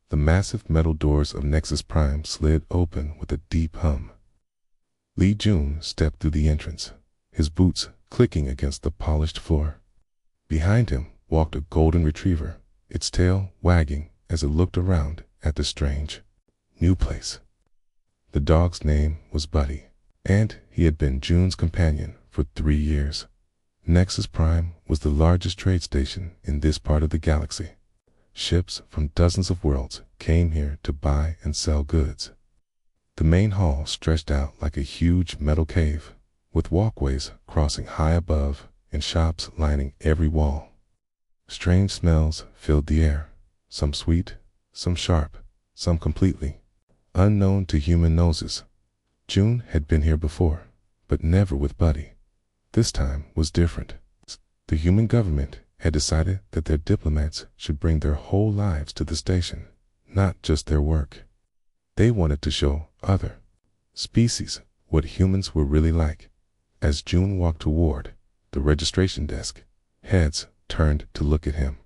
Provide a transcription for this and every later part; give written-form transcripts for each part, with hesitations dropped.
The massive metal doors of Nexus Prime slid open with a deep hum. Lee Jun stepped through the entrance, his boots clicking against the polished floor. Behind him walked a golden retriever, its tail wagging as it looked around at the strange, new place. The dog's name was Buddy, and he had been Jun's companion for 3 years. Nexus Prime was the largest trade station in this part of the galaxy. Ships from dozens of worlds came here to buy and sell goods. The main hall stretched out like a huge metal cave, with walkways crossing high above and shops lining every wall. Strange smells filled the air, some sweet, some sharp, some completely unknown to human noses. Jun had been here before, but never with Buddy. This time was different. The human government had decided that their diplomats should bring their whole lives to the station, not just their work. They wanted to show other species what humans were really like. As Jun walked toward the registration desk, heads turned to look at him.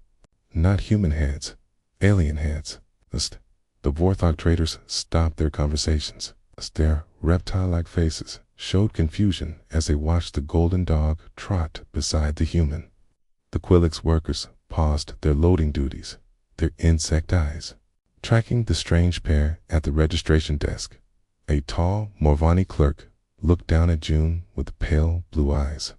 Not human heads, alien heads. The Vorthog traders stopped their conversations. Their reptile-like faces showed confusion as they watched the golden dog trot beside the human. The Quillix workers paused their loading duties, their insect eyes tracking the strange pair at the registration desk. A tall Morvani clerk looked down at Jun with pale blue eyes.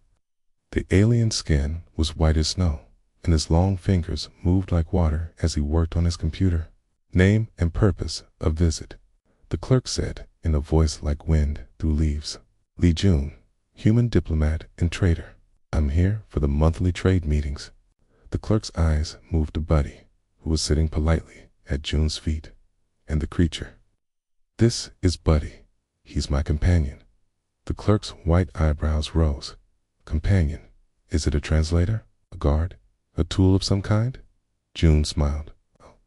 The alien skin was white as snow, and his long fingers moved like water as he worked on his computer. "Name and purpose of visit," the clerk said in a voice like wind through leaves. "Lee Jun, human diplomat and trader. I'm here for the monthly trade meetings." The clerk's eyes moved to Buddy, who was sitting politely at Jun's feet, and the creature. "This is Buddy. He's my companion." The clerk's white eyebrows rose. "Companion? Is it a translator? A guard? A tool of some kind?" Jun smiled.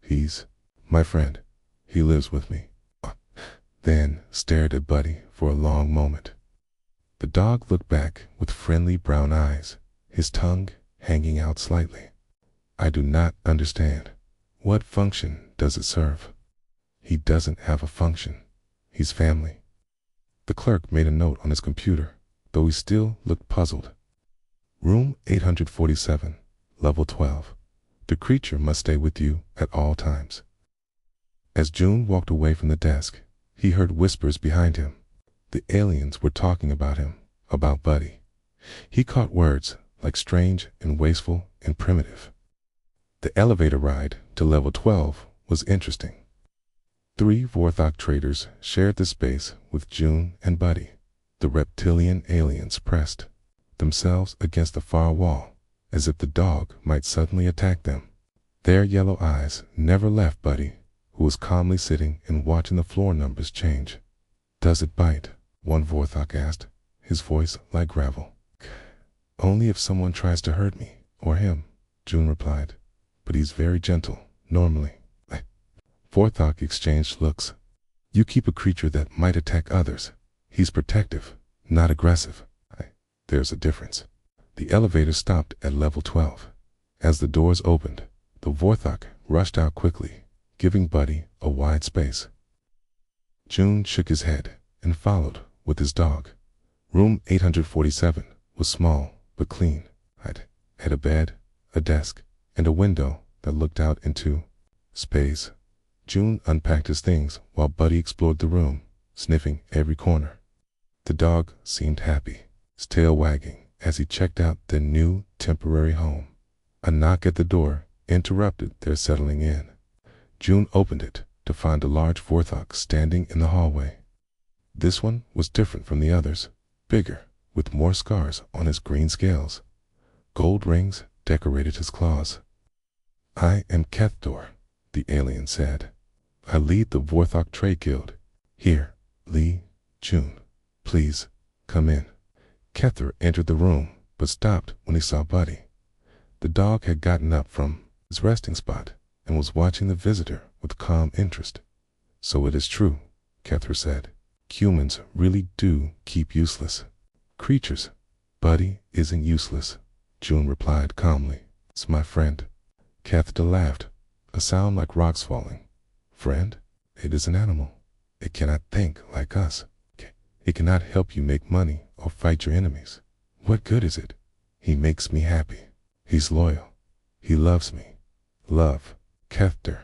"He's my friend. He lives with me." Then stared at Buddy for a long moment. The dog looked back with friendly brown eyes, his tongue hanging out slightly. "I do not understand. What function does it serve?" "He doesn't have a function. He's family." The clerk made a note on his computer, though he still looked puzzled. "Room 847, level 12. The creature must stay with you at all times." As Jun walked away from the desk, he heard whispers behind him. The aliens were talking about him, about Buddy. He caught words like strange and wasteful and primitive. The elevator ride to level 12 was interesting. 3 Vorthog traders shared the space with Jun and Buddy. The reptilian aliens pressed themselves against the far wall, as if the dog might suddenly attack them. Their yellow eyes never left Buddy, who was calmly sitting and watching the floor numbers change. "Does it bite?" one Vorthog asked, his voice like gravel. "Only if someone tries to hurt me, or him," Jun replied. "But he's very gentle, normally." Vorthog exchanged looks. "You keep a creature that might attack others. He's protective, not aggressive." There's a difference. The elevator stopped at level 12. As the doors opened, the Vorthog rushed out quickly, giving Buddy a wide space. Jun shook his head and followed with his dog. Room 847 was small but clean. It had a bed, a desk, and a window that looked out into space. Jun unpacked his things while Buddy explored the room, sniffing every corner. The dog seemed happy, his tail wagging as he checked out their new temporary home. A knock at the door interrupted their settling in. Jun opened it to find a large Vorthog standing in the hallway. This one was different from the others, bigger, with more scars on his green scales. Gold rings decorated his claws. "I am Kethtor," the alien said. "I lead the Vorthog Trade Guild. Here, Lee, Jun, please, come in." Kethtor entered the room, but stopped when he saw Buddy. The dog had gotten up from his resting spot and was watching the visitor with calm interest. "So it is true," Kethtor said. "Humans really do keep useless creatures." "Buddy isn't useless," Jun replied calmly. "It's my friend." Kethtor laughed, a sound like rocks falling. Friend, it is an animal. It cannot think like us. It cannot help you make money or fight your enemies. What good is it? He makes me happy. He's loyal. He loves me. Love. Kethter.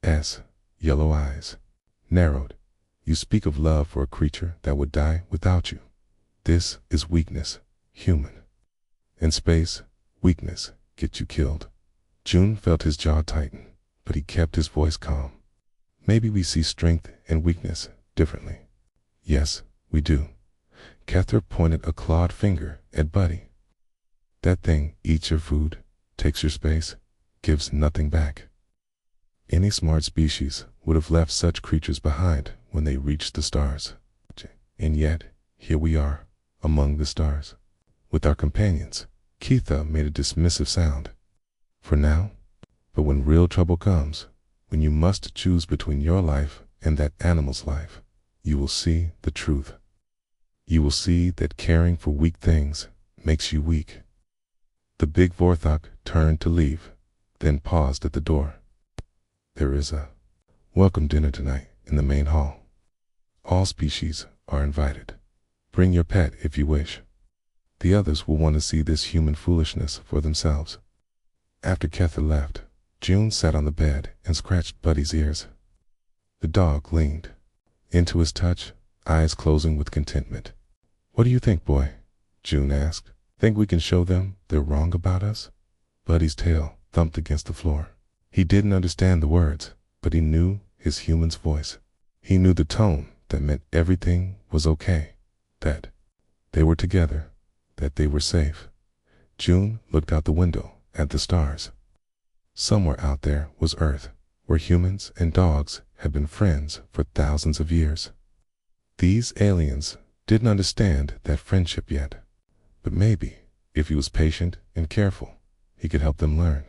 S. Yellow eyes. Narrowed. You speak of love for a creature that would die without you. This is weakness. Human. In space, weakness gets you killed. June felt his jaw tighten, but he kept his voice calm. Maybe we see strength and weakness differently. Yes, we do. Kethter pointed a clawed finger at Buddy. That thing eats your food, takes your space, gives nothing back. Any smart species would have left such creatures behind when they reached the stars. And yet, here we are, among the stars. With our companions, Keitha made a dismissive sound. For now, but when real trouble comes, when you must choose between your life and that animal's life, you will see the truth. You will see that caring for weak things makes you weak. The big Vorthok turned to leave, then paused at the door. There is a welcome dinner tonight in the main hall. All species are invited. Bring your pet if you wish. The others will want to see this human foolishness for themselves. After Kethter left, June sat on the bed and scratched Buddy's ears. The dog leaned into his touch, eyes closing with contentment. What do you think, boy? June asked. Think we can show them they're wrong about us? Buddy's tail thumped against the floor. He didn't understand the words, but he knew his human's voice. He knew the tone that meant everything was okay, that they were together, that they were safe. June looked out the window at the stars. Somewhere out there was Earth, where humans and dogs had been friends for thousands of years. These aliens didn't understand that friendship yet, but maybe, if he was patient and careful, he could help them learn.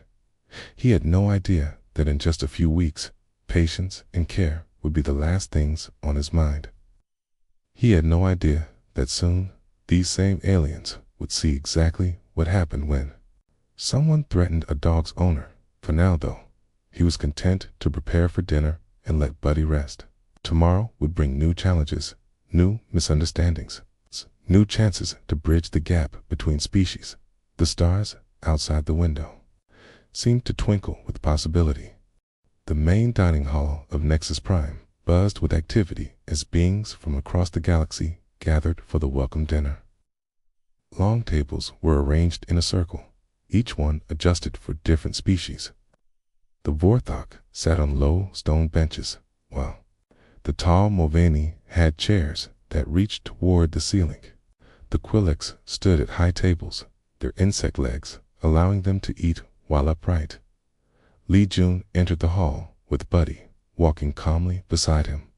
He had no idea that in just a few weeks, patience and care would be the last things on his mind. He had no idea that soon these same aliens would see exactly what happened when someone threatened a dog's owner. For now, though, he was content to prepare for dinner and let Buddy rest. Tomorrow would bring new challenges, new misunderstandings, new chances to bridge the gap between species. The stars outside the window seemed to twinkle with possibility. The main dining hall of Nexus Prime buzzed with activity as beings from across the galaxy gathered for the welcome dinner. Long tables were arranged in a circle, each one adjusted for different species. The Vorthok sat on low stone benches, while the tall Movani had chairs that reached toward the ceiling. The Quillex stood at high tables, their insect legs allowing them to eat while upright. Li Jun entered the hall with Buddy walking calmly beside him.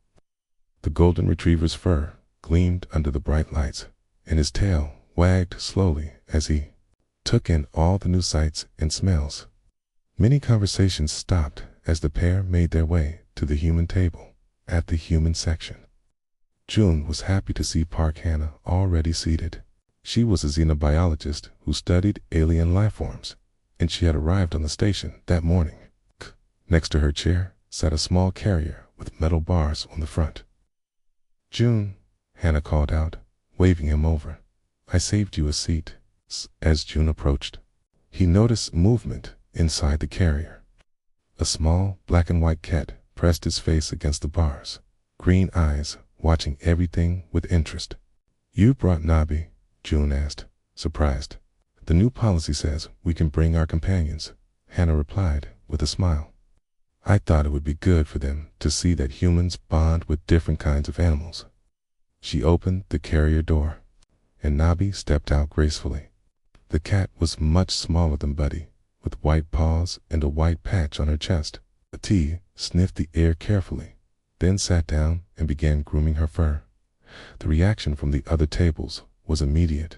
The golden retriever's fur gleamed under the bright lights, and his tail wagged slowly as he took in all the new sights and smells. Many conversations stopped as the pair made their way to the human table at the human section. June was happy to see Park Hannah already seated. She was a xenobiologist who studied alien lifeforms, and she had arrived on the station that morning. Next to her chair sat a small carrier with metal bars on the front. June, Hannah called out, waving him over. I saved you a seat. As June approached, he noticed movement inside the carrier. A small black and white cat pressed its face against the bars, green eyes watching everything with interest. You brought Nabi? June asked, surprised. The new policy says we can bring our companions, Hannah replied with a smile. I thought it would be good for them to see that humans bond with different kinds of animals. She opened the carrier door, and Nabi stepped out gracefully. The cat was much smaller than Buddy, with white paws and a white patch on her chest. Ati sniffed the air carefully, then sat down and began grooming her fur. The reaction from the other tables was immediate.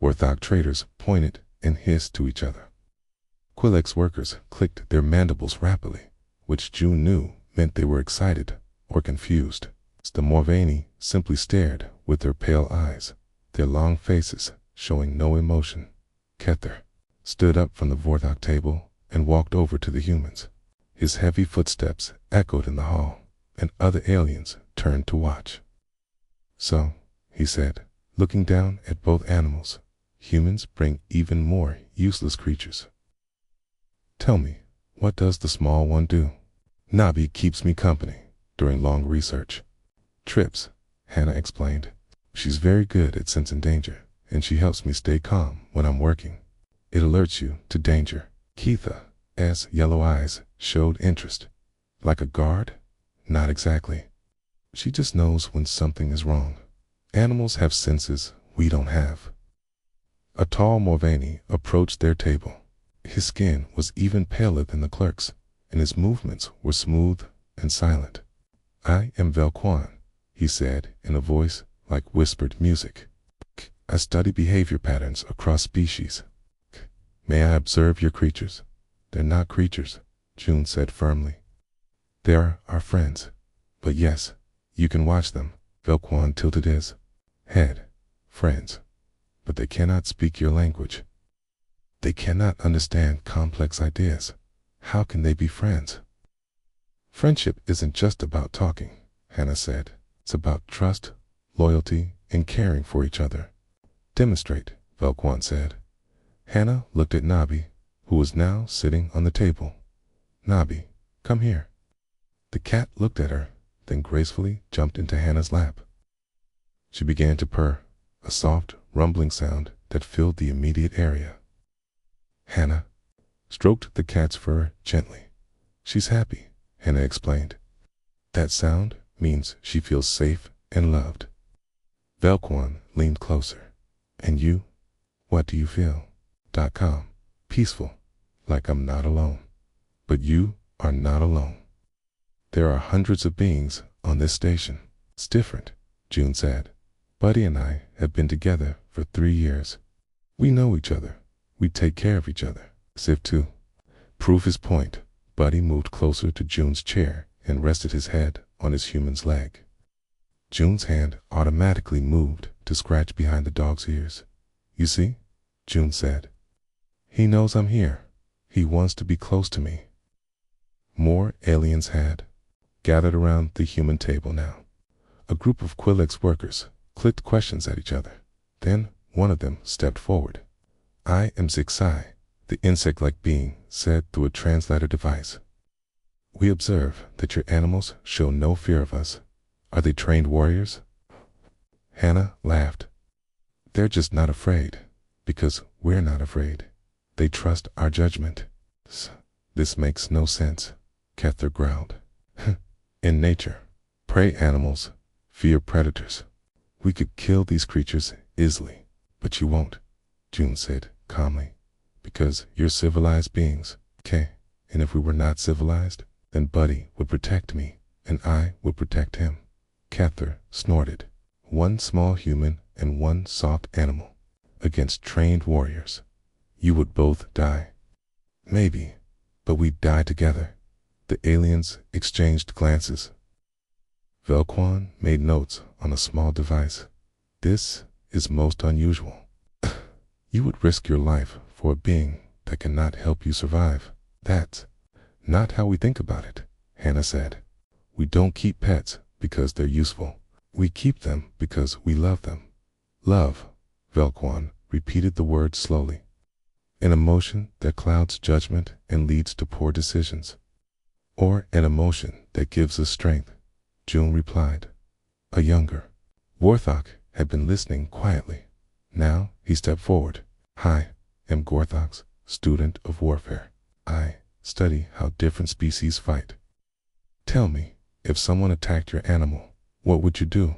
Vorthok traders pointed and hissed to each other. Quillex workers clicked their mandibles rapidly, which June knew meant they were excited or confused. The Morvani simply stared with their pale eyes, their long faces showing no emotion. Kethter stood up from the Vorthok table and walked over to the humans. His heavy footsteps echoed in the hall, and other aliens turned to watch. "So," he said, looking down at both animals, "humans bring even more useless creatures. Tell me, what does the small one do?" "Nabi keeps me company during long research trips," Hannah explained. "She's very good at sensing danger, and she helps me stay calm when I'm working. It alerts you to danger." Keitha's yellow eyes showed interest. "Like a guard?" "Not exactly. She just knows when something is wrong. Animals have senses we don't have." A tall Morvani approached their table. His skin was even paler than the clerk's, and his movements were smooth and silent. "I am Velquan," he said in a voice like whispered music. "I study behavior patterns across species. May I observe your creatures?" "They're not creatures," June said firmly. "They're our friends. But yes, you can watch them." Velquan tilted his head. "Friends. But they cannot speak your language. They cannot understand complex ideas. How can they be friends?" "Friendship isn't just about talking," Hannah said. "It's about trust, loyalty, and caring for each other." "Demonstrate," Velquan said. Hannah looked at Nabi, who was now sitting on the table. "Nabi, come here." The cat looked at her, then gracefully jumped into Hannah's lap. She began to purr, a soft, rumbling sound that filled the immediate area. Hannah stroked the cat's fur gently. "She's happy," Hannah explained. "That sound means she feels safe and loved." Velquan leaned closer. "And you? What do you feel?" "Calm, peaceful, like I'm not alone." "But you are not alone. There are hundreds of beings on this station." "It's different," June said. "Buddy and I have been together for 3 years. We know each other. We take care of each other." As if to prove his point, Buddy moved closer to June's chair and rested his head on his human's leg. June's hand automatically moved to scratch behind the dog's ears. "You see?" June said. "He knows I'm here. He wants to be close to me." More aliens had gathered around the human table now. A group of Quillex workers clicked questions at each other. Then one of them stepped forward. "I am Zixai," the insect-like being said through a translator device. "We observe that your animals show no fear of us. Are they trained warriors?" Hannah laughed. "They're just not afraid, because we're not afraid. They trust our judgment." "This makes no sense," Kether growled. "In nature, prey animals fear predators. We could kill these creatures easily, but you won't," June said calmly, "because you're civilized beings, okay? And if we were not civilized, then Buddy would protect me, and I would protect him." Kether snorted. "One small human and one soft animal against trained warriors. You would both die." "Maybe, but we'd die together." The aliens exchanged glances. Velquan made notes on a small device. "This is most unusual. You would risk your life for a being that cannot help you survive." "That's not how we think about it," Hannah said. "We don't keep pets because they're useful. We keep them because we love them." "Love," Velquan repeated the word slowly. "An emotion that clouds judgment and leads to poor decisions." "Or an emotion that gives us strength," June replied. A younger Warthog had been listening quietly. Now he stepped forward. "Hi, I'm Gorthok's student of warfare. I study how different species fight. Tell me, if someone attacked your animal, what would you do?"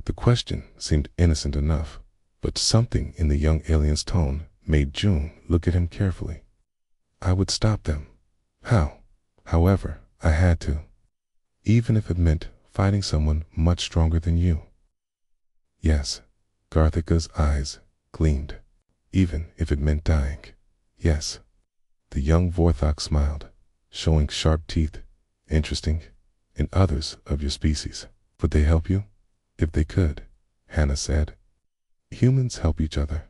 The question seemed innocent enough, but something in the young alien's tone made June look at him carefully. "I would stop them." "How?" "However, I had to. Even if it meant fighting someone much stronger than you." "Yes." Garthika's eyes gleamed. "Even if it meant dying." "Yes." The young Vorthok smiled, showing sharp teeth. "Interesting. And others of your species, would they help you?" "If they could," Hannah said. "Humans help each other,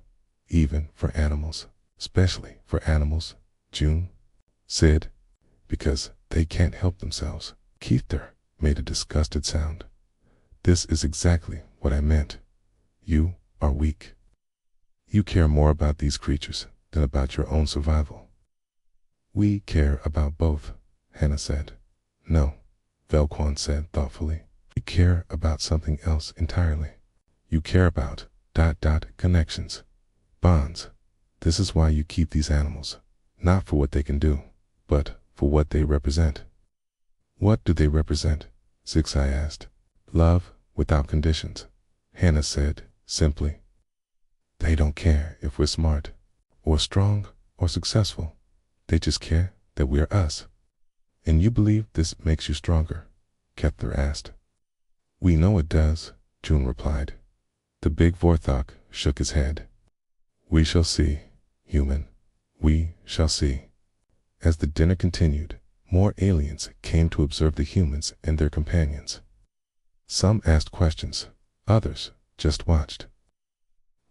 even for animals, especially for animals," June said, "because They can't help themselves. Keither made a disgusted sound. This is exactly what I meant. You are weak. You care more about these creatures than about your own survival. We care about both, Hannah said. No, Velquan said thoughtfully. You care about something else entirely. You care about ... connections, bonds. This is why you keep these animals, not for what they can do, but for what they represent. What do they represent? Zixai asked. Love without conditions, Hannah said simply. They don't care if we're smart, or strong, or successful. They just care that we're us. And you believe this makes you stronger? Keither asked. We know it does, June replied. The big Vorthok shook his head. We shall see, human. We shall see. As the dinner continued, more aliens came to observe the humans and their companions. Some asked questions, others just watched.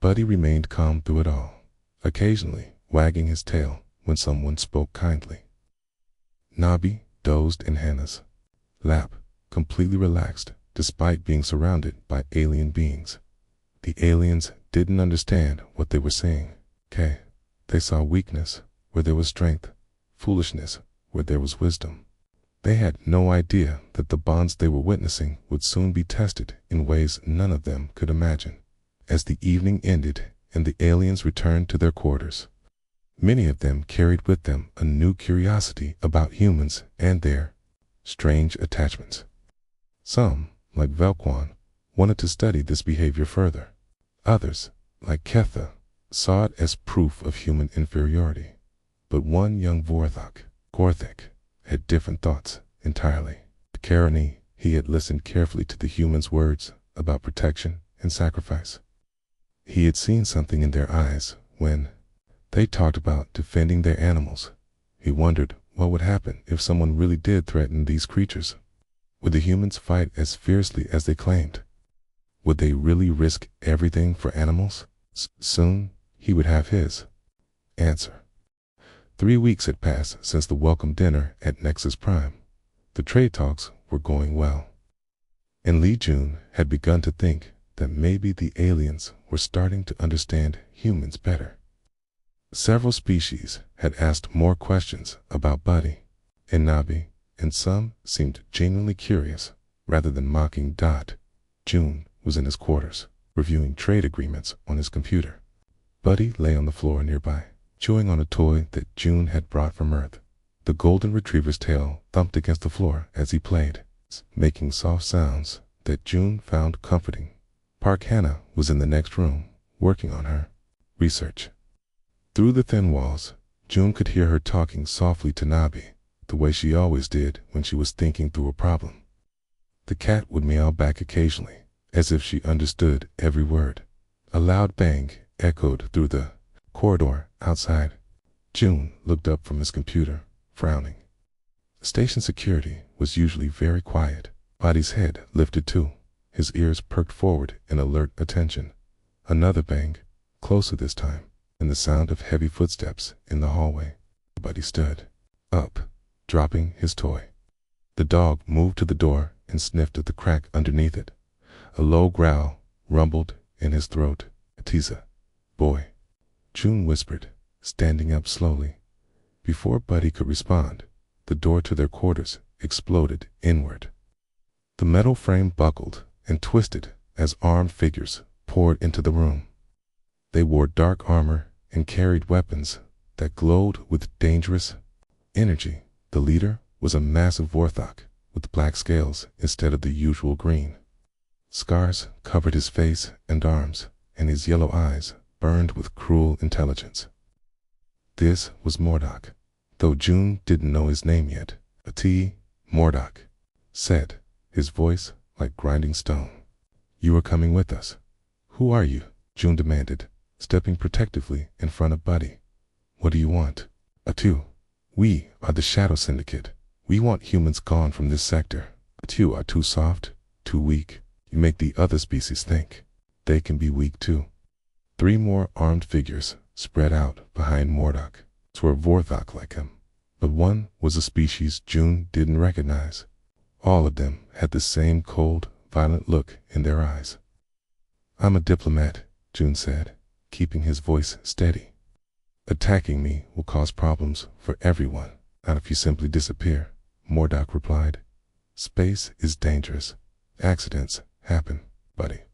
Buddy remained calm through it all, occasionally wagging his tail when someone spoke kindly. Nabi dozed in Hannah's lap, completely relaxed despite being surrounded by alien beings. The aliens didn't understand what they were seeing. They saw weakness where there was strength, foolishness where there was wisdom. They had no idea that the bonds they were witnessing would soon be tested in ways none of them could imagine. As the evening ended and the aliens returned to their quarters, many of them carried with them a new curiosity about humans and their strange attachments. Some, like Velquan, wanted to study this behavior further. Others, like Keither, saw it as proof of human inferiority. But one young Vorthok, Gorthik, had different thoughts entirely. Carony, he had listened carefully to the humans' words about protection and sacrifice. He had seen something in their eyes when they talked about defending their animals. He wondered what would happen if someone really did threaten these creatures. Would the humans fight as fiercely as they claimed? Would they really risk everything for animals? Soon, he would have his answer. 3 weeks had passed since the welcome dinner at Nexus Prime. The trade talks were going well. And Li Jun had begun to think that maybe the aliens were starting to understand humans better. Several species had asked more questions about Buddy and Nabi, and some seemed genuinely curious rather than mocking. June was in his quarters, reviewing trade agreements on his computer. Buddy lay on the floor nearby, chewing on a toy that June had brought from Earth. The golden retriever's tail thumped against the floor as he played, making soft sounds that June found comforting. Park Hannah was in the next room, working on her research. Through the thin walls, June could hear her talking softly to Nabi, the way she always did when she was thinking through a problem. The cat would meow back occasionally, as if she understood every word. A loud bang echoed through the corridor outside. June looked up from his computer, frowning. Station security was usually very quiet. Buddy's head lifted too, his ears perked forward in alert attention. Another bang, closer this time, and the sound of heavy footsteps in the hallway. Buddy stood up, dropping his toy. The dog moved to the door and sniffed at the crack underneath it. A low growl rumbled in his throat. Atiza, boy, June whispered, standing up slowly. Before Buddy could respond, the door to their quarters exploded inward. The metal frame buckled and twisted as armed figures poured into the room. They wore dark armor and carried weapons that glowed with dangerous energy. The leader was a massive Vorthok with black scales instead of the usual green. Scars covered his face and arms, and his yellow eyes burned with cruel intelligence. This was Mordok, though June didn't know his name yet. Mordok said, his voice like grinding stone. You are coming with us. Who are you? June demanded, stepping protectively in front of Buddy. What do you want? Atu. We are the Shadow Syndicate. We want humans gone from this sector. Atu are too soft, too weak. You make the other species think they can be weak too. 3 more armed figures spread out behind Mordok. 'Twere Vorthok like him. but one was a species June didn't recognize. All of them had the same cold, violent look in their eyes. "I'm a diplomat," June said, keeping his voice steady. "Attacking me will cause problems for everyone, not if you simply disappear," Mordock replied. "Space is dangerous. Accidents happen." Buddy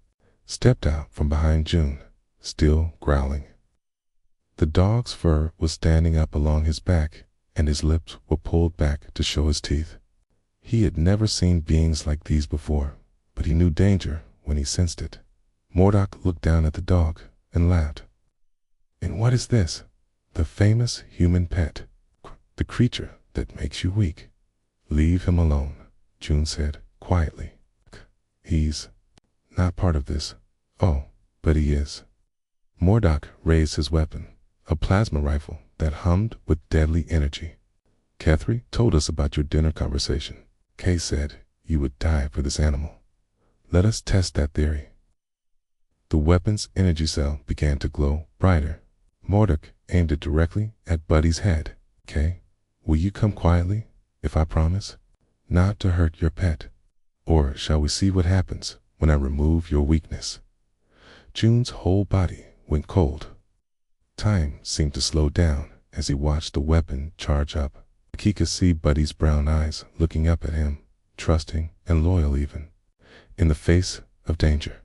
stepped out from behind June, still growling. The dog's fur was standing up along his back, and his lips were pulled back to show his teeth. He had never seen beings like these before, but he knew danger when he sensed it. Mordock looked down at the dog and laughed. "And what is this?" "The famous human pet. The creature that makes you weak." "Leave him alone," June said quietly. "He's not part of this." "Oh, but he is." Mordock raised his weapon, a plasma rifle that hummed with deadly energy. "Kethri told us about your dinner conversation. Kay said you would die for this animal. Let us test that theory." The weapon's energy cell began to glow brighter. Mordock aimed it directly at Buddy's head. "Kay, will you come quietly, if I promise not to hurt your pet? Or shall we see what happens when I remove your weakness?" June's whole body went cold. Time seemed to slow down as he watched the weapon charge up. He could see Buddy's brown eyes looking up at him, trusting and loyal even, in the face of danger.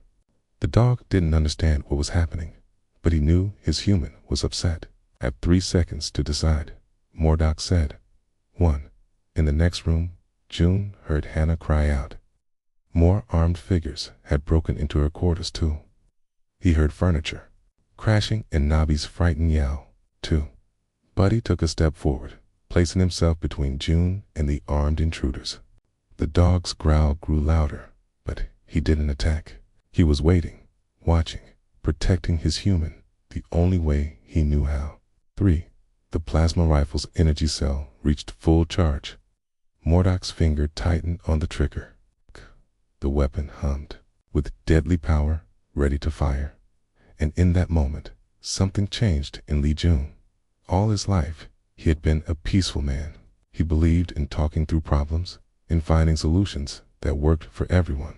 The dog didn't understand what was happening, but he knew his human was upset. "Have 3 seconds to decide," Mordock said. 1. In the next room, June heard Hannah cry out. More armed figures had broken into her quarters too. He heard furniture crashing and Nabi's frightened yell. 2. Buddy took a step forward, placing himself between June and the armed intruders. The dog's growl grew louder, but he didn't attack. He was waiting, watching, protecting his human the only way he knew how. 3. The plasma rifle's energy cell reached full charge. Mordock's finger tightened on the trigger. The weapon hummed, with deadly power, ready to fire. And in that moment, something changed in Lee June. All his life, he had been a peaceful man. He believed in talking through problems, in finding solutions that worked for everyone.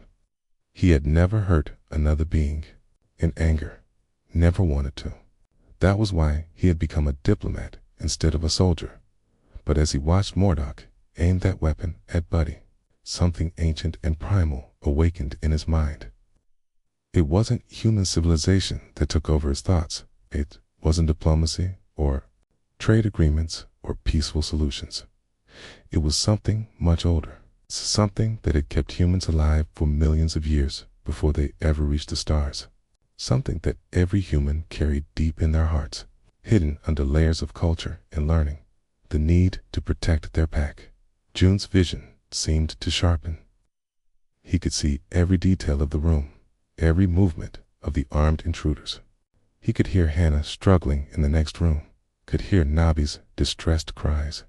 He had never hurt another being in anger, never wanted to. That was why he had become a diplomat instead of a soldier. But as he watched Mordock aim that weapon at Buddy, something ancient and primal awakened in his mind. It wasn't human civilization that took over his thoughts. It wasn't diplomacy or trade agreements or peaceful solutions. It was something much older, something that had kept humans alive for millions of years before they ever reached the stars. Something that every human carried deep in their hearts, hidden under layers of culture and learning. The need to protect their pack. June's vision seemed to sharpen. He could see every detail of the room, every movement of the armed intruders. He could hear Hannah struggling in the next room, could hear Nabi's distressed cries.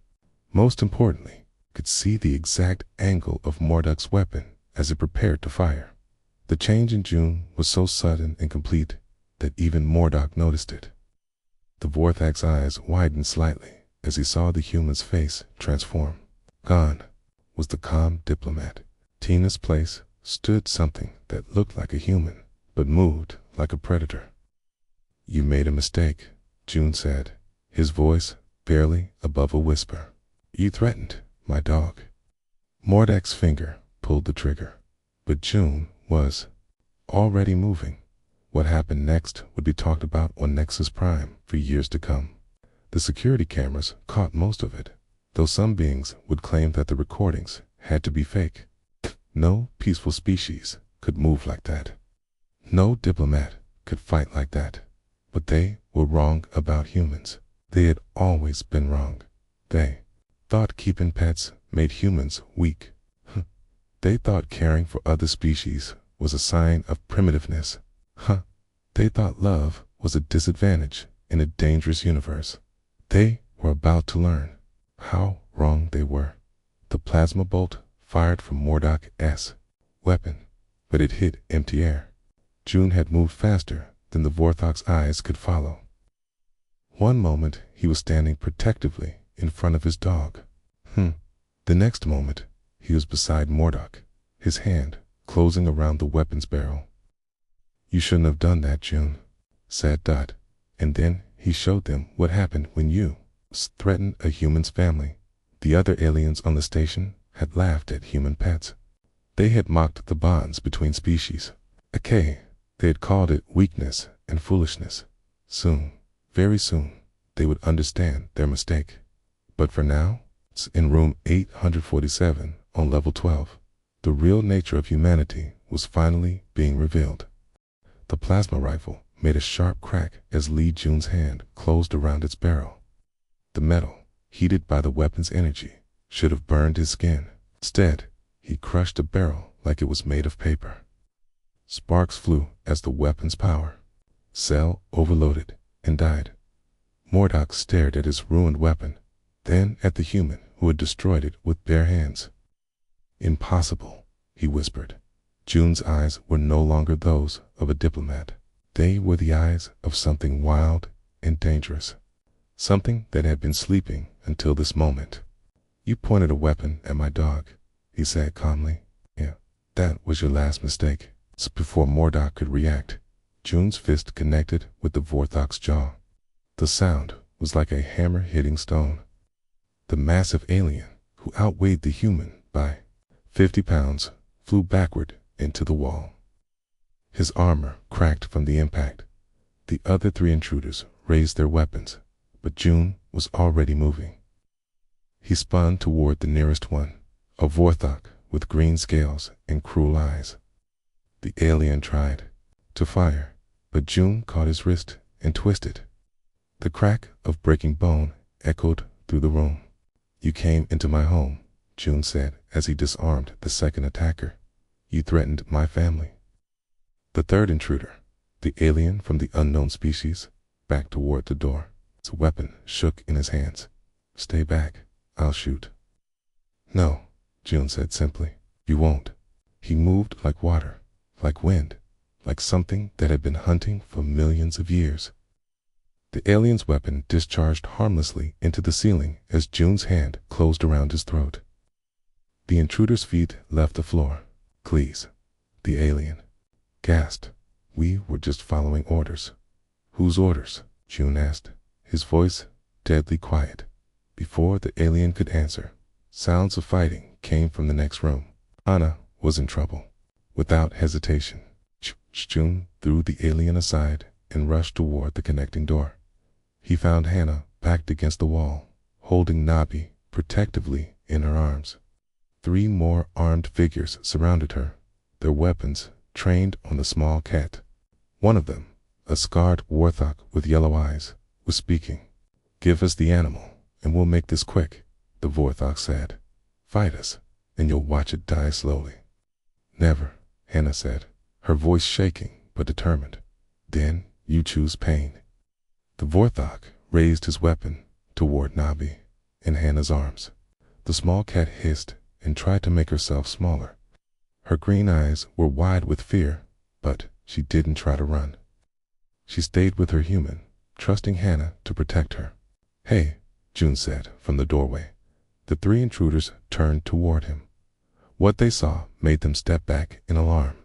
Most importantly, could see the exact angle of Mordock's weapon as it prepared to fire. The change in June was so sudden and complete that even Mordock noticed it. The Vorthag's eyes widened slightly as he saw the human's face transform. Gone was the calm diplomat. Tina's place stood something that looked like a human, but moved like a predator. "You made a mistake," June said, his voice barely above a whisper. "You threatened my dog." Mordock's finger pulled the trigger, but June was already moving. What happened next would be talked about on Nexus Prime for years to come. The security cameras caught most of it, though some beings would claim that the recordings had to be fake. No peaceful species could move like that. No diplomat could fight like that. But they were wrong about humans. They had always been wrong. They thought keeping pets made humans weak. They thought caring for other species was a sign of primitiveness. They thought love was a disadvantage in a dangerous universe. They were about to learn how wrong they were. The plasma bolt fired from Mordock's weapon, but it hit empty air. June had moved faster than the Vorthog's eyes could follow. One moment he was standing protectively in front of his dog. The next moment, he was beside Mordok, his hand closing around the weapon's barrel. "You shouldn't have done that, June," said Dot, and then he showed them what happened when you threatened a human's family. The other aliens on the station had laughed at human pets. They had mocked the bonds between species. They had called it weakness and foolishness. Soon, very soon, they would understand their mistake. But for now, in room 847 on level 12, the real nature of humanity was finally being revealed. The plasma rifle made a sharp crack as Lee Jun's hand closed around its barrel. The metal, heated by the weapon's energy, should have burned his skin. Instead, he crushed the barrel like it was made of paper. Sparks flew as the weapon's power cell overloaded and died. Mordok stared at his ruined weapon, then at the human who had destroyed it with bare hands. "Impossible," he whispered. Jun's eyes were no longer those of a diplomat. They were the eyes of something wild and dangerous. Something that had been sleeping until this moment. "You pointed a weapon at my dog," he said calmly. "Yeah, that was your last mistake." Before Mordok could react, Jun's fist connected with the Vorthok's jaw. The sound was like a hammer hitting stone. The massive alien, who outweighed the human by 50 pounds, flew backward into the wall. His armor cracked from the impact. The other three intruders raised their weapons, but Jun was already moving. He spun toward the nearest one, a Vorthok with green scales and cruel eyes. The alien tried to fire, but Jun caught his wrist and twisted. The crack of breaking bone echoed through the room. "You came into my home," Jun said as he disarmed the second attacker. "You threatened my family." The third intruder, the alien from the unknown species, backed toward the door. His weapon shook in his hands. "Stay back, I'll shoot." "No," Jun said simply. "You won't." He moved like water, like wind, like something that had been hunting for millions of years. The alien's weapon discharged harmlessly into the ceiling as Jun's hand closed around his throat. The intruder's feet left the floor. "Please," the alien gasped. "We were just following orders." "Whose orders?" Jun asked, his voice deadly quiet. Before the alien could answer, sounds of fighting came from the next room. Anna was in trouble. Without hesitation, Jun threw the alien aside and rushed toward the connecting door. He found Hannah backed against the wall, holding Nabi protectively in her arms. 3 more armed figures surrounded her, their weapons trained on the small cat. One of them, a scarred Vorthok with yellow eyes, was speaking. "Give us the animal, and we'll make this quick," the Vorthok said. "Fight us, and you'll watch it die slowly." "Never," Hannah said, her voice shaking but determined. "Then you choose pain." The Vorthok raised his weapon toward Nabi in Hannah's arms. The small cat hissed and tried to make herself smaller. Her green eyes were wide with fear, but she didn't try to run. She stayed with her human, trusting Hannah to protect her. "Hey," Jun said from the doorway. The 3 intruders turned toward him. What they saw made them step back in alarm.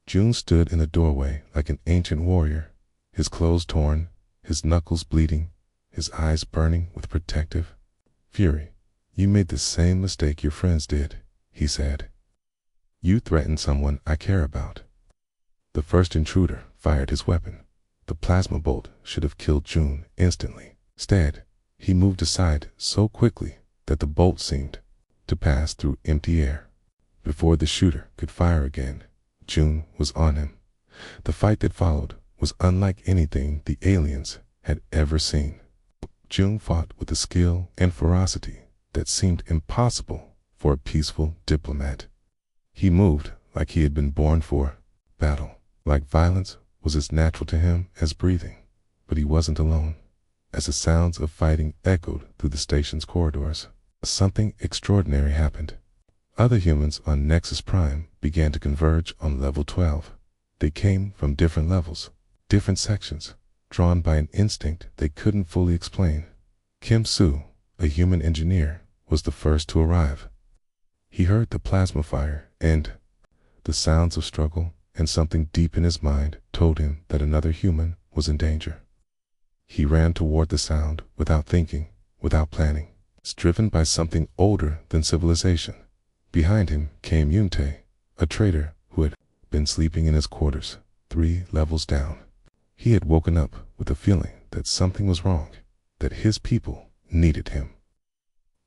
Jun stood in the doorway like an ancient warrior, his clothes torn, his knuckles bleeding, his eyes burning with protective fury. "You made the same mistake your friends did," he said. "You threatened someone I care about." The first intruder fired his weapon. The plasma bolt should have killed Jun instantly. Instead, he moved aside so quickly that the bolt seemed to pass through empty air. Before the shooter could fire again, Jun was on him. The fight that followed was unlike anything the aliens had ever seen. Jun fought with a skill and ferocity that seemed impossible for a peaceful diplomat. He moved like he had been born for battle, like violence was as natural to him as breathing. But he wasn't alone. As the sounds of fighting echoed through the station's corridors, something extraordinary happened. Other humans on Nexus Prime began to converge on level 12. They came from different levels, different sections, drawn by an instinct they couldn't fully explain. Kim Soo, a human engineer, was the first to arrive. He heard the plasma fire and the sounds of struggle, and something deep in his mind told him that another human was in danger. He ran toward the sound without thinking, without planning, driven by something older than civilization. Behind him came Yunte, a trader who had been sleeping in his quarters 3 levels down. He had woken up with a feeling that something was wrong, that his people needed him.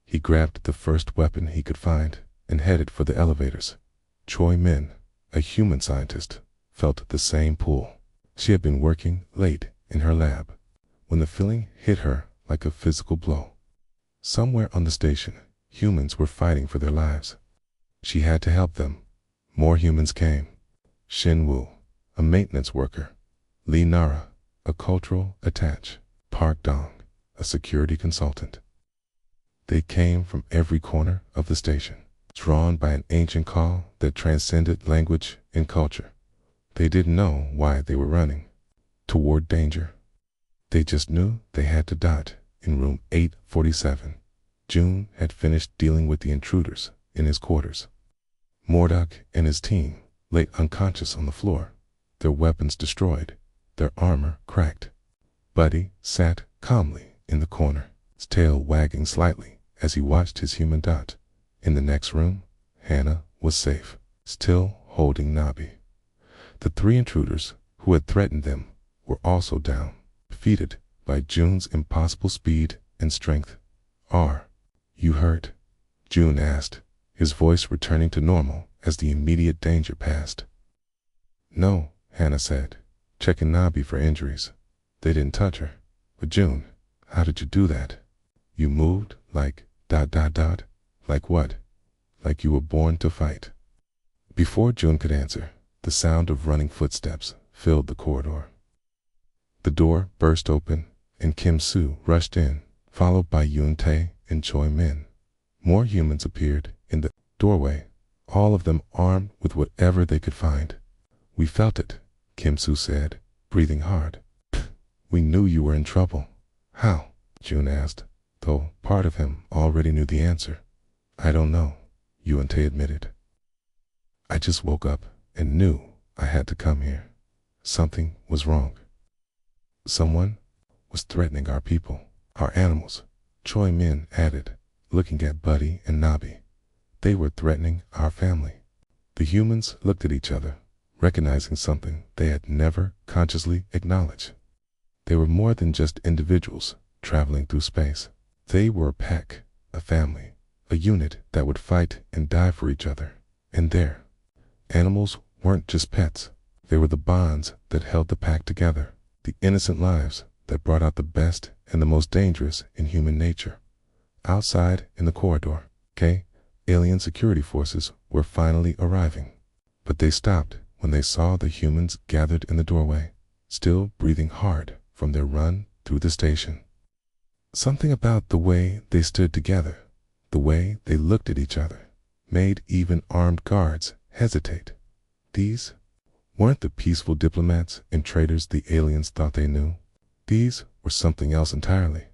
He grabbed the first weapon he could find and headed for the elevators. Choi Min, a human scientist, felt the same pull. She had been working late in her lab when the feeling hit her like a physical blow. Somewhere on the station, humans were fighting for their lives. She had to help them. More humans came. Shin Woo, a maintenance worker, Lee Nara, a cultural attaché, Park Dong, a security consultant. They came from every corner of the station, drawn by an ancient call that transcended language and culture. They didn't know why they were running toward danger. They just knew they had to dot in room 847. June had finished dealing with the intruders in his quarters. Mordok and his team lay unconscious on the floor, their weapons destroyed, their armor cracked. Buddy sat calmly in the corner, his tail wagging slightly as he watched his human dot. In the next room, Hannah was safe, still holding Nabi. The 3 intruders who had threatened them were also down, defeated by June's impossible speed and strength. "Are you hurt?" June asked, his voice returning to normal as the immediate danger passed. "No," Hannah said, checking Nabi for injuries. "They didn't touch her." "But June, how did you do that? You moved like ... Like what?" "Like you were born to fight." Before June could answer, the sound of running footsteps filled the corridor. The door burst open and Kim Soo rushed in, followed by Yoon Tae and Choi Min. More humans appeared in the doorway, all of them armed with whatever they could find. "We felt it," Kim Soo said, breathing hard. "We knew you were in trouble." "How?" June asked, though part of him already knew the answer. "I don't know," Yoon Tae admitted. "I just woke up and knew I had to come here. Something was wrong. Someone was threatening our people, our animals," Choi Min added, looking at Buddy and Nabi. "They were threatening our family." The humans looked at each other, recognizing something they had never consciously acknowledged. They were more than just individuals traveling through space. They were a pack, a family, a unit that would fight and die for each other. And their animals weren't just pets. They were the bonds that held the pack together, the innocent lives that brought out the best and the most dangerous in human nature. Outside in the corridor, alien security forces were finally arriving. But they stopped when they saw the humans gathered in the doorway, still breathing hard from their run through the station. Something about the way they stood together, the way they looked at each other, made even armed guards hesitate. These weren't the peaceful diplomats and traders the aliens thought they knew. These were something else entirely.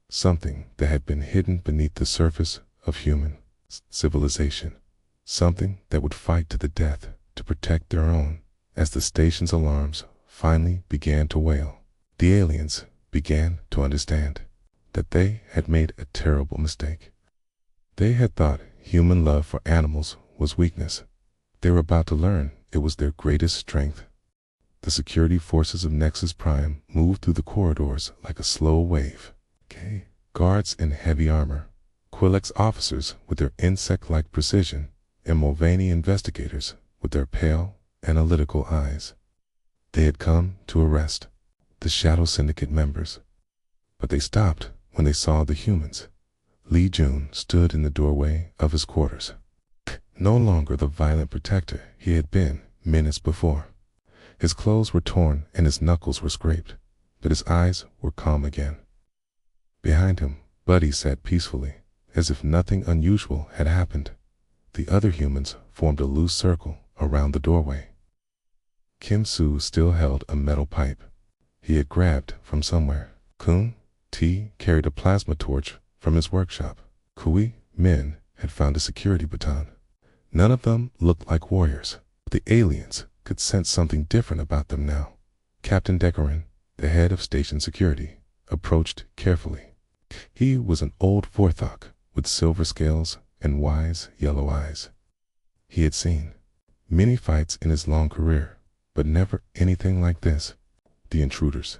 Something that had been hidden beneath the surface of human civilization. Something that would fight to the death to protect their own. As the station's alarms finally began to wail, the aliens began to understand that they had made a terrible mistake. They had thought human love for animals was weakness. They were about to learn it was their greatest strength. The security forces of Nexus Prime moved through the corridors like a slow wave. Guards in heavy armor, Quillex officers with their insect-like precision, and Mulvaney investigators with their pale, analytical eyes. They had come to arrest the Shadow Syndicate members. But they stopped when they saw the humans. Lee Jun stood in the doorway of his quarters, no longer the violent protector he had been minutes before. His clothes were torn and his knuckles were scraped, but his eyes were calm again. Behind him, Buddy sat peacefully, as if nothing unusual had happened. The other humans formed a loose circle around the doorway. Kim Soo still held a metal pipe he had grabbed from somewhere. Kun T carried a plasma torch from his workshop. Kui men had found a security baton. None of them looked like warriors, but the aliens could sense something different about them now. Captain Decorin, the head of station security, approached carefully. He was an old Vorthok with silver scales and wise yellow eyes. He had seen many fights in his long career, but never anything like this. The intruders?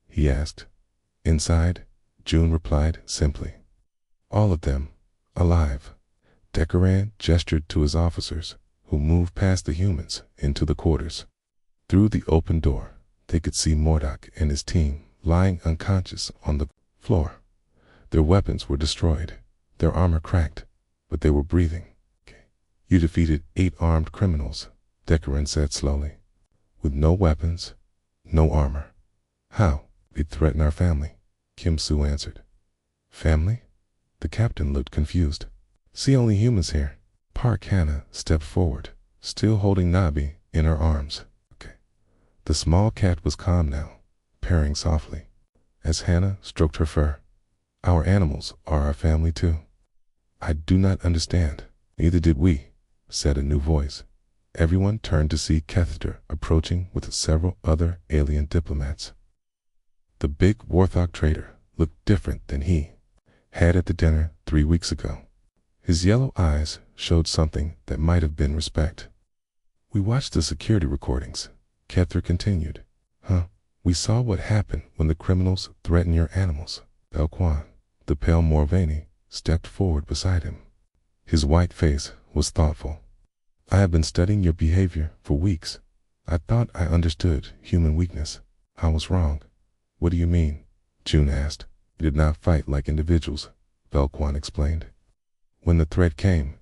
He asked. Inside, June replied simply. All of them, alive. Decoran gestured to his officers, who moved past the humans into the quarters. Through the open door, they could see Mordok and his team lying unconscious on the floor. Their weapons were destroyed, their armor cracked, but they were breathing. You defeated 8 armed criminals, Decoran said slowly. With no weapons, no armor. How? They threaten our family, Kim Soo answered. Family? The captain looked confused. See only humans here. Park Hannah stepped forward, still holding Nabi in her arms. The small cat was calm now, purring softly, as Hannah stroked her fur. Our animals are our family too. I do not understand. Neither did we, said a new voice. Everyone turned to see Kethter approaching with several other alien diplomats. The big Warthog trader looked different than he had at the dinner 3 weeks ago. His yellow eyes showed something that might have been respect. We watched the security recordings, Kethter continued. We saw what happened when the criminals threatened your animals. Belquan, the pale Morvani, stepped forward beside him. His white face was thoughtful. I have been studying your behavior for weeks. I thought I understood human weakness. I was wrong. What do you mean? June asked. We did not fight like individuals, Belquan explained. When the threat came,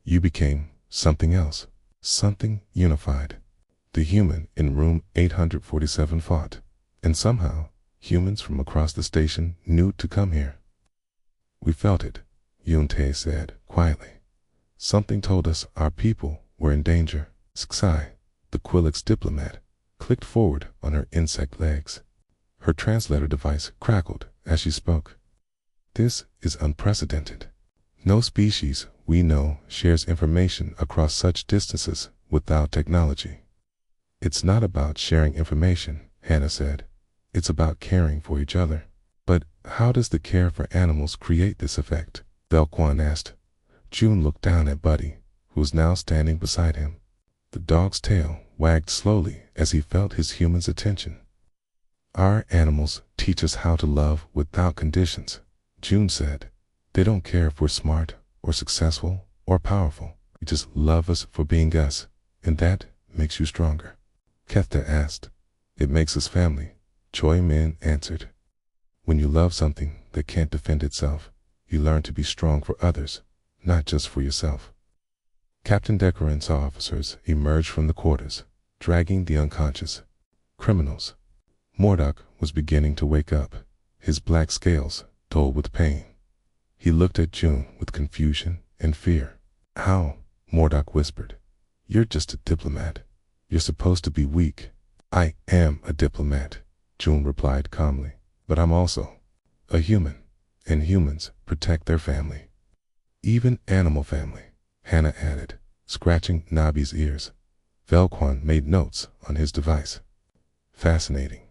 you became something else, something unified. The human in room 847 fought, and somehow humans from across the station knew to come here. We felt it, Yunte said quietly. Something told us our people were in danger. Sksai, the Quillix diplomat, clicked forward on her insect legs. Her translator device crackled as she spoke. This is unprecedented. No species we know shares information across such distances without technology. It's not about sharing information, Hannah said. It's about caring for each other. But how does the care for animals create this effect? Belquan asked. June looked down at Buddy, who was now standing beside him. The dog's tail wagged slowly as he felt his human's attention. Our animals teach us how to love without conditions, June said. They don't care if we're smart or successful or powerful. They just love us for being us, and that makes you stronger. Kethta asked. It makes us family, Choi Min answered. When you love something that can't defend itself, you learn to be strong for others, not just for yourself. Captain Decorin's officers emerged from the quarters, dragging the unconscious criminals. Mordok was beginning to wake up, his black scales dull with pain. He looked at June with confusion and fear. How? Mordok whispered. You're just a diplomat. You're supposed to be weak. I am a diplomat, June replied calmly. But I'm also a human, and humans protect their family. Even animal family, Hannah added, scratching Nabi's ears. Velquan made notes on his device. Fascinating.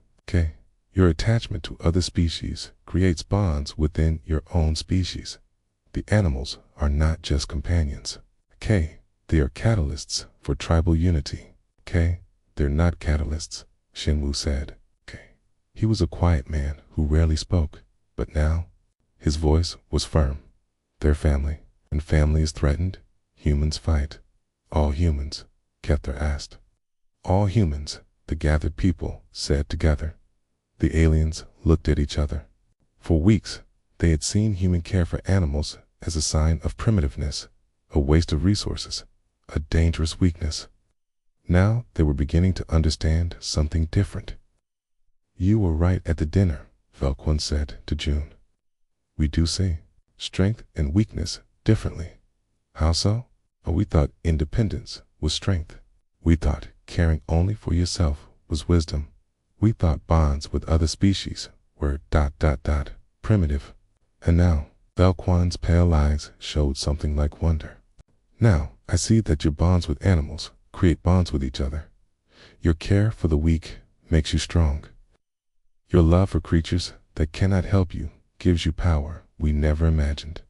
Your attachment to other species creates bonds within your own species. The animals are not just companions. They are catalysts for tribal unity. They're not catalysts, Shinwu said. He was a quiet man who rarely spoke, but now his voice was firm. They're family. When family is threatened, humans fight. All humans? Kethter asked. All humans, the gathered people said together. The aliens looked at each other. For weeks, they had seen human care for animals as a sign of primitiveness, a waste of resources, a dangerous weakness. Now they were beginning to understand something different. You were right at the dinner, Velquan said to June. We do see strength and weakness differently. How so? We thought independence was strength. We thought caring only for yourself was wisdom. We thought bonds with other species were ... primitive. And now Velquan's pale eyes showed something like wonder. Now, I see that your bonds with animals create bonds with each other. Your care for the weak makes you strong. Your love for creatures that cannot help you gives you power we never imagined.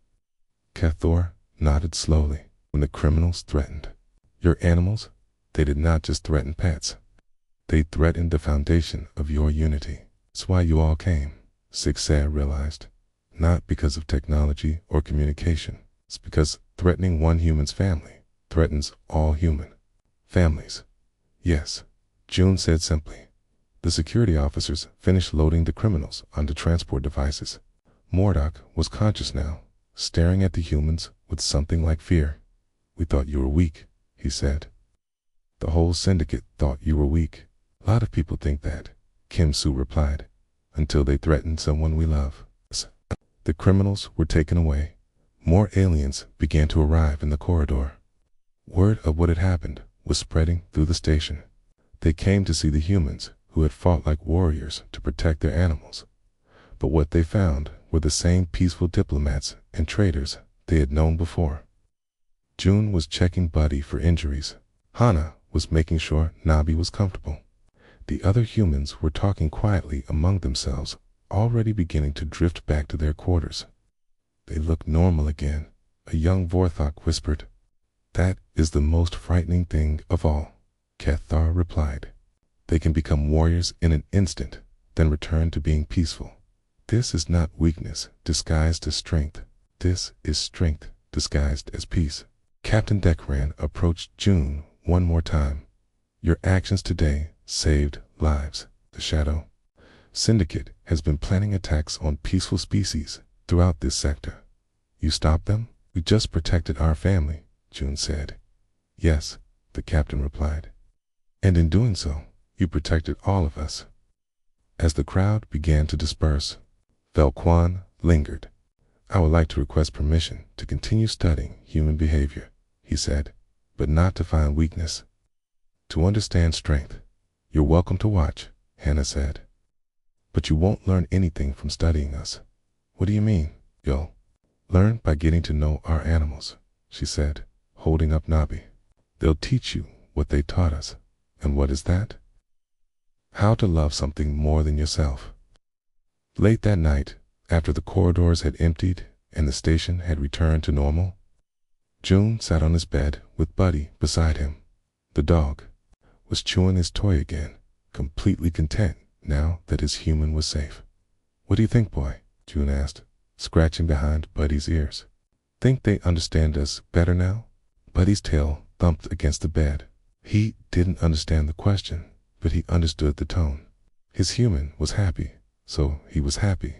Cathor nodded slowly. When the criminals threatened your animals, they did not just threaten pets. They threatened the foundation of your unity. That's why you all came, Sixer realized. Not because of technology or communication. It's because threatening one human's family threatens all human families. Yes, June said simply. The security officers finished loading the criminals onto transport devices. Mordok was conscious now, staring at the humans with something like fear. We thought you were weak, he said. The whole syndicate thought you were weak. A lot of people think that, Kim Soo replied, until they threatened someone we love. The criminals were taken away. More aliens began to arrive in the corridor. Word of what had happened was spreading through the station. They came to see the humans who had fought like warriors to protect their animals. But what they found were the same peaceful diplomats and traders they had known before. June was checking Buddy for injuries. Hana was making sure Nabi was comfortable. The other humans were talking quietly among themselves, already beginning to drift back to their quarters. They look normal again, a young Vorthok whispered. That is the most frightening thing of all, Cathar replied. They can become warriors in an instant, then return to being peaceful. This is not weakness disguised as strength. This is strength disguised as peace. Captain Dekran approached June one more time. Your actions today saved lives. The Shadow Syndicate has been planning attacks on peaceful species throughout this sector. You stopped them? We just protected our family, June said. Yes, the captain replied. And in doing so, you protected all of us. As the crowd began to disperse, Velquan lingered. I would like to request permission to continue studying human behavior, he said, but not to find weakness. To understand strength. You're welcome to watch, Hannah said. But you won't learn anything from studying us. What do you mean? You'll learn by getting to know our animals, she said, holding up Nabi. They'll teach you what they taught us. And what is that? How to love something more than yourself. Late that night, after the corridors had emptied and the station had returned to normal, June sat on his bed with Buddy beside him. The dog was chewing his toy again, completely content now that his human was safe. What do you think, boy? June asked, scratching behind Buddy's ears. Think they understand us better now? Buddy's tail thumped against the bed. He didn't understand the question, but he understood the tone. His human was happy, so he was happy.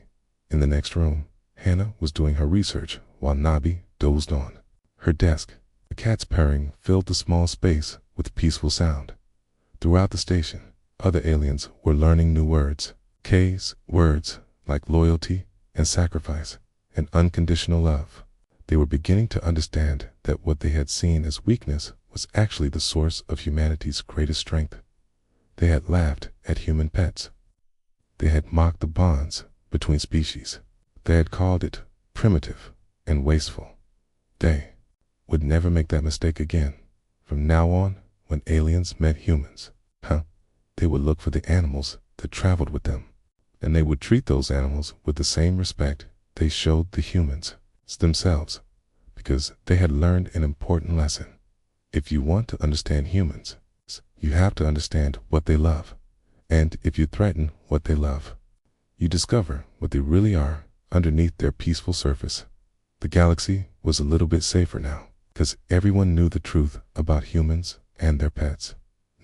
In the next room, Hannah was doing her research while Nabi dozed on her desk. A cat's purring filled the small space with peaceful sound. Throughout the station, other aliens were learning new words. K's words like loyalty and sacrifice and unconditional love. They were beginning to understand that what they had seen as weakness was actually the source of humanity's greatest strength. They had laughed at human pets. They had mocked the bonds between species. They had called it primitive and wasteful. They would never make that mistake again. From now on, when aliens met humans, they would look for the animals that traveled with them, and they would treat those animals with the same respect they showed the humans themselves, because they had learned an important lesson. If you want to understand humans, you have to understand what they love, and if you threaten what they love, you discover what they really are underneath their peaceful surface. The galaxy was a little bit safer now, because everyone knew the truth about humans and their pets.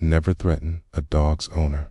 Never threaten a dog's owner.